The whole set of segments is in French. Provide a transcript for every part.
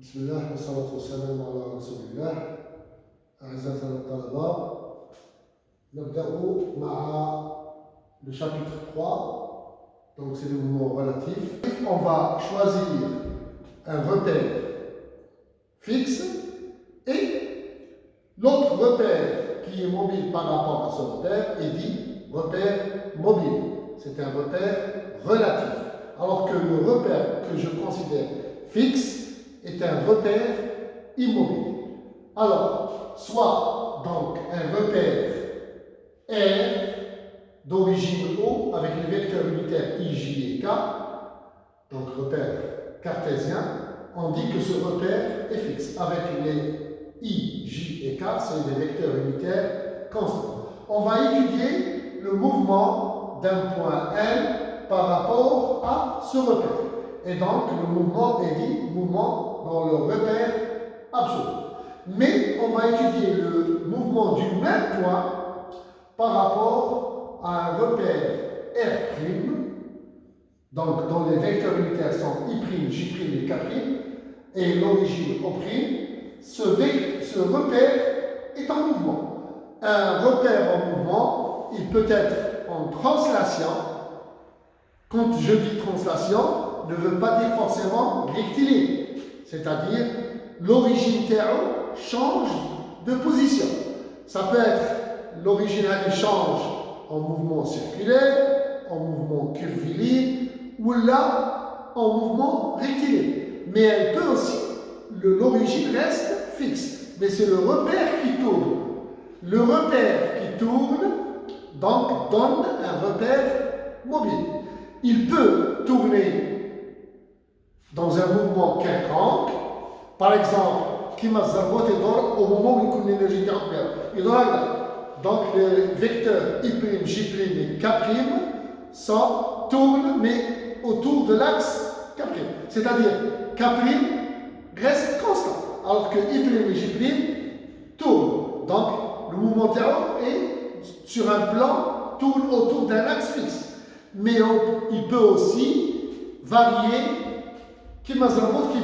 بسم الله والصلاة والسلام على رسول الله. أعزائنا الطلبة، نبدأ مع le chapitre 3. Donc c'est le mouvement relatif. On va choisir un repère fixe et l'autre repère qui est mobile par rapport à ce repère est dit repère mobile. C'est un repère relatif. Alors que le repère que je considère fixe est un repère immobile. Alors, soit donc un repère R d'origine O avec les vecteurs unitaires I, J et K, donc repère cartésien, on dit que ce repère est fixe. Avec les I, J et K, c'est des vecteurs unitaires constants. On va étudier le mouvement d'un point L par rapport à ce repère. Et donc, le mouvement est dit mouvement dans le repère absolu. Mais on va étudier le mouvement du même point par rapport à un repère R', donc dont les vecteurs unitaires sont I', J' et K', et l'origine O'. Ce repère est en mouvement. Un repère en mouvement, il peut être en translation. Quand je dis translation, ne veut pas dire forcément rectiligne, c'est-à-dire l'origine TO change de position. Ça peut être l'origine elle change en mouvement circulaire, en mouvement curviligne ou là en mouvement rectiligne. Mais elle peut aussi, l'origine reste fixe, mais c'est le repère qui tourne. Le repère qui tourne donc donne un repère mobile. Il peut tourner dans un mouvement quelconque, par exemple, qui m'a au moment où il coule l'énergie thermique. Donc les vecteurs I', J' et K' tournent, mais autour de l'axe K'. C'est-à-dire K' reste constant, alors que I' et J' tournent. Donc le mouvement terreau est sur un plan, tourne autour d'un axe fixe. Mais il peut aussi varier qui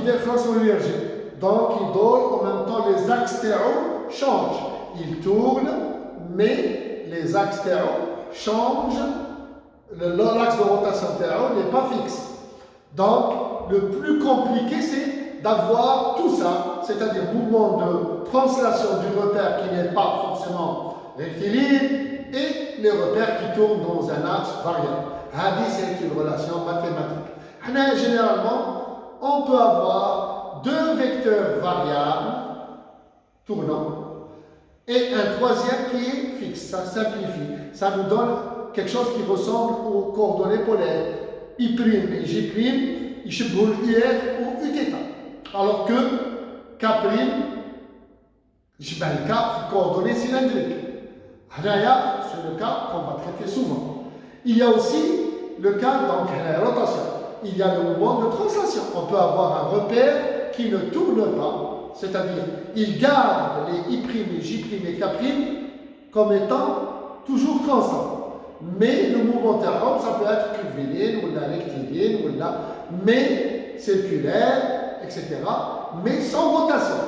déclenche son énergie. Donc il donne en même temps les axes terreau changent. Il tourne, mais les axes terreau changent. L'axe de rotation terreau n'est pas fixe. Donc le plus compliqué c'est d'avoir tout ça, c'est-à-dire mouvement de translation du repère qui n'est pas forcément rectiligne et les repères qui tournent dans un axe variable. C'est une relation mathématique. Généralement, on peut avoir deux vecteurs variables tournants et un troisième qui est fixe. Ça simplifie. Ça nous donne quelque chose qui ressemble aux coordonnées polaires. I' et J', ils chebouent UR ou Uθ. Alors que K', je le K, coordonnées cylindriques. C'est le cas qu'on va traiter souvent. Il y a aussi le cas donc la rotation. Il y a le mouvement de translation. On peut avoir un repère qui ne tourne pas, c'est-à-dire il garde les I', J' et K' comme étant toujours constants. Mais le mouvement terreau, ça peut être curviligne ou la rectiligne ou là, mais circulaire, etc. Mais sans rotation.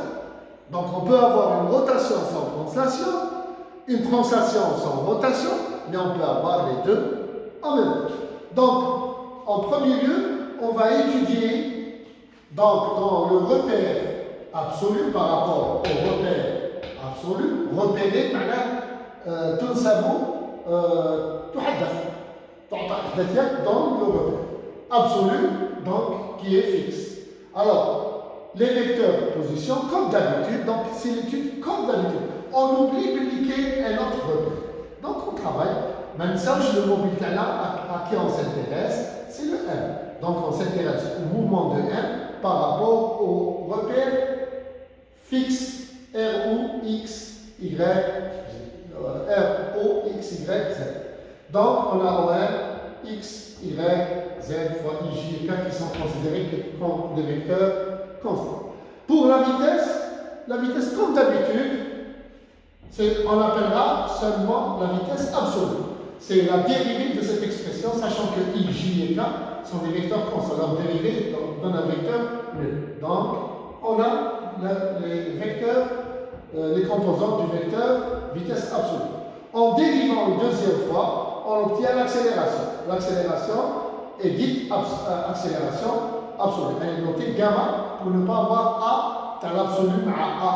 Donc on peut avoir une rotation sans translation, une translation sans rotation, mais on peut avoir les deux en même temps. Donc, en premier lieu, on va étudier donc, dans le repère absolu par rapport au repère absolu, repérer tout le savon, dans le repère absolu, donc qui est fixe. Alors, les vecteurs de position, comme d'habitude, donc c'est l'étude comme d'habitude. On oublie d'indiquer un autre repère. Donc, on travaille. Maintenant, le mobile à qui on s'intéresse, c'est le M. Donc, on s'intéresse au mouvement de M par rapport au repère fixe R, O, X, Y, R, O, X, Y, Z. Donc, on a OM, X, Y, Z fois I, J et K qui sont considérés comme des vecteurs constants. Pour la vitesse comme d'habitude, on appellera seulement la vitesse absolue. C'est la dérivée de cette expression, sachant que I, J et K sont des vecteurs constants. Leur dérivée donne un vecteur nul. Donc, on a les vecteurs, les composantes du vecteur vitesse absolue. En dérivant une deuxième fois, on obtient l'accélération. L'accélération est dite accélération absolue. Elle est notée gamma pour ne pas avoir A dans l'absolu à AA.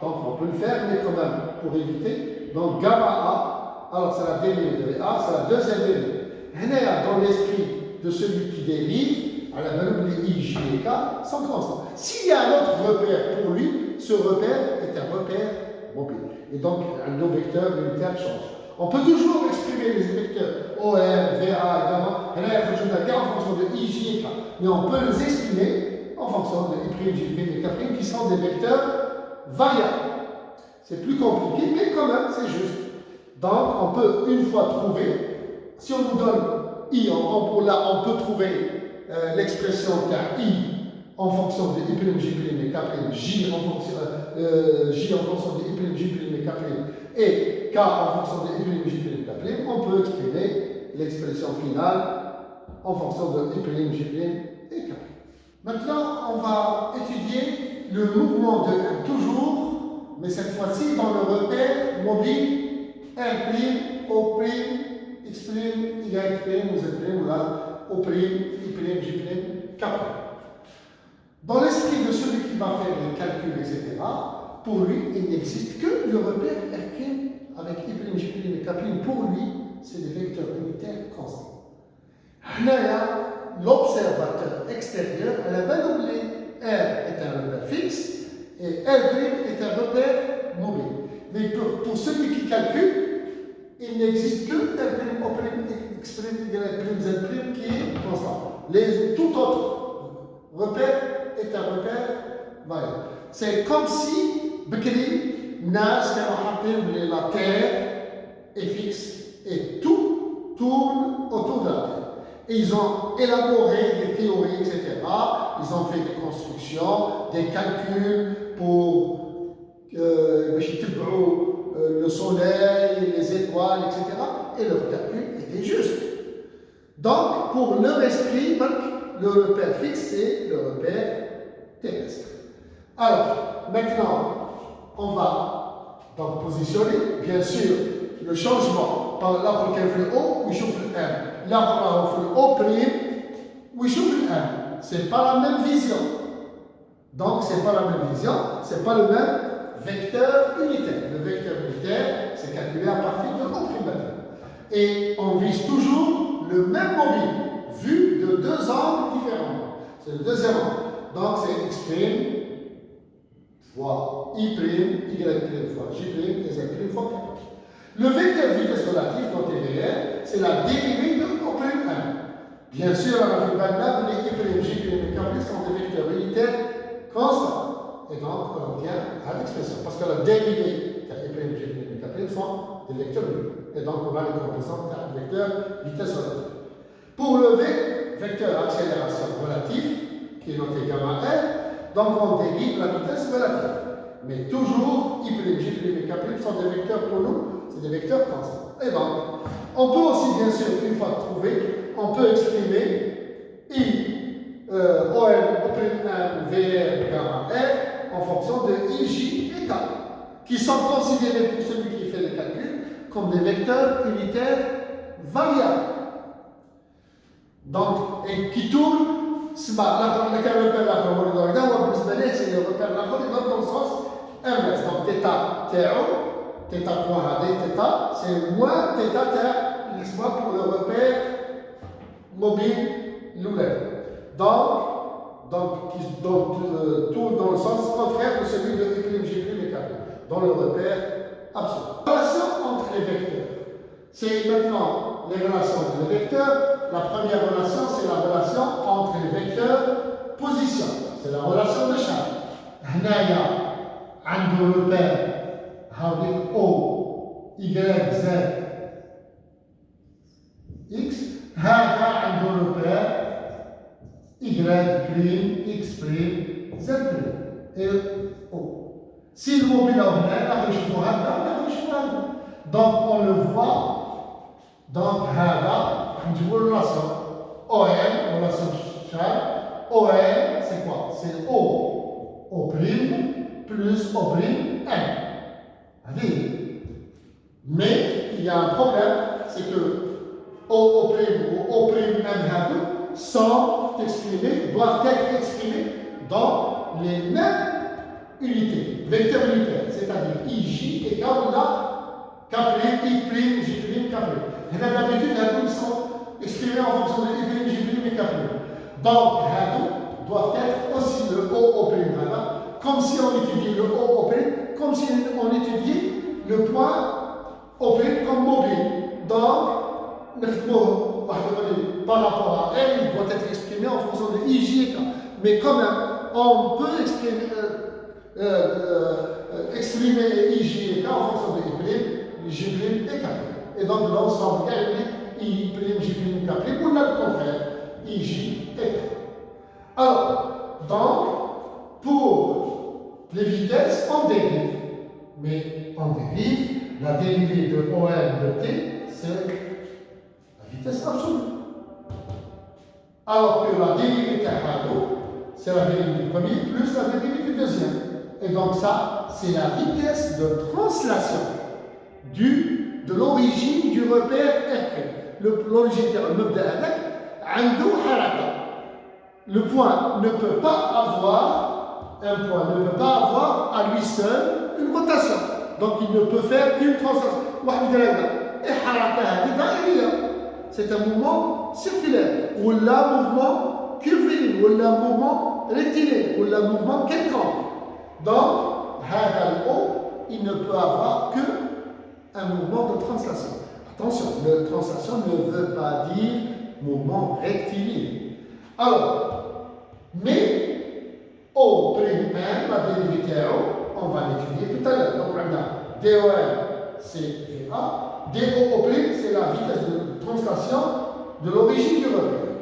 Donc on peut le faire, mais quand même, pour éviter. Donc gamma A, alors c'est la dérivée de A, c'est la deuxième dérivée. Dans l'esprit de celui qui dérive, à la valeur de I, J et K sont constants. S'il y a un autre repère pour lui, ce repère est un repère mobile. Et donc, nos vecteurs unitaires changent. On peut toujours exprimer les vecteurs OR, VA, gamma, en fonction de I, J et K. Mais on peut les exprimer en fonction de I', J' et K', qui sont des vecteurs variables. C'est plus compliqué, mais quand même, c'est juste. Donc, on peut une fois trouver, si on nous donne I, on peut trouver l'expression qu'a I en fonction de I', J' et K', J en fonction de I', J' et K', et K en fonction de I', J' et K', on peut exprimer l'expression finale en fonction de I', J' et K'. Maintenant, on va étudier le mouvement de M toujours, mais cette fois-ci dans le repère mobile R', O', X', Y', ou Z', ou là, O', I', J', K'. Dans l'esprit de celui qui va faire les calculs, etc., pour lui, il n'existe que le repère R' avec I', J', et K'. Pour lui, c'est des vecteurs unitaires constants. Là, l'observateur extérieur, à la base, R est un repère fixe et R' est un repère mobile. Mais pour celui qui calcule, il n'existe que R', O', X', Y', Z' qui est constant. Tout autre repère est un repère variable. C'est comme si Bekri, Nas, la Terre est fixe et tout tourne autour de la Terre. Et ils ont élaboré des théories, etc. Ils ont fait des constructions, des calculs pour le soleil, les étoiles, etc. Et leur calcul était juste. Donc, pour leur esprit, le repère fixe, c'est le repère terrestre. Alors, maintenant, on va donc positionner, bien sûr, le changement par l'arbre qui fait le O, ou chauffe le M. L'arbre qui fait le O', ou chauffe le M. Ce n'est pas la même vision. Donc, ce n'est pas la même vision, ce n'est pas le même vecteur unitaire. Le vecteur unitaire, c'est calculé à partir de O'. Et on vise toujours le même mobile, vu de deux angles différents. C'est le deuxième angle. Donc, c'est X' fois I', Y' fois J' et Z' fois K'. Le vecteur vitesse relative, noté VR, c'est la dérivée de O'. Bien sûr, à la finale, les I', J' et K' sont des vecteurs unitaires constants. Et donc, on obtient à l'expression. Parce que la dérivée de I', J' et K' sont des vecteurs nuls. Et donc, on a les composantes de vecteur vitesse relative. Pour le vecteur accélération relative, qui est noté gamma R, donc on dérive la vitesse relative. Mais toujours, I', J' et K' sont des vecteurs pour nous, c'est des vecteurs constants. Et donc, on peut aussi, bien sûr, une fois trouvé, on peut exprimer I, OM, O'M, VR, gamma R, en fonction de I, J et K, qui sont considérés pour celui qui fait les calculs comme des vecteurs unitaires variables. Donc, et qui tournent, c'est le repère c'est le repère dans le sens inverse. Donc, θ point θ, c'est moins θ, n'est-ce pas, pour le repère mobile lunaire. Donc tourne dans le sens contraire de celui de I', J' et K', dans le repère absolu. La relation entre les vecteurs, c'est maintenant les relations entre les vecteurs. La première relation, c'est la relation entre les vecteurs position. C'est la relation de charge. هنايا عنده repère هاوي O, Y, Z, X. هذا عنده repère Y', X', Z'. Et O. Si le mobile est هنا نشوفوا هذا نشوفوا هذا. Donc on le voit. Donc هذا نجيبوا le relation OM, relation charge. OM, c'est quoi? C'est O. O' plus O' M. Mais il y a un problème, c'est que O' ou O' M sont exprimés, doivent être exprimés dans les mêmes unités, vecteurs unitaires, c'est-à-dire IJ égale la K', I', J', K'. Et là, d'habitude, ils sont exprimés en fonction de I', J' et K'. Donc, ils doivent être aussi le O', comme si on étudiait le O', comme si on étudiait le point O' comme mobile. Donc, par rapport à R, il doit être exprimé en fonction de I, J et K. Mais quand même, on peut exprimer I, J et K en fonction de I', J' et K'. Et donc l'ensemble I', J', K', ou là le contraire, I, J et K. Alors, donc, pour les vitesses, on dérive. Mais on dérive, la dérivée de OM de T, c'est la vitesse absolue. Alors que la dérivée de Tahado, c'est la dérivée du premier plus la dérivée du deuxième. Et donc ça, c'est la vitesse de translation de l'origine du repère R'. L'origine de le point ne peut pas avoir, un point ne peut pas avoir à lui seul une rotation. Donc il ne peut faire qu'une translation. C'est un mouvement circulaire, ou un mouvement curviligne, ou un mouvement rectiligne, ou un mouvement quelconque. Donc, il ne peut avoir qu'un mouvement de translation. Attention, le translation ne veut pas dire mouvement rectiligne. Alors, mais O', la dérivée on va l'étudier tout à l'heure. Donc, on a DOM, c'est VA. DO', c'est la vitesse de translation de l'origine du repère.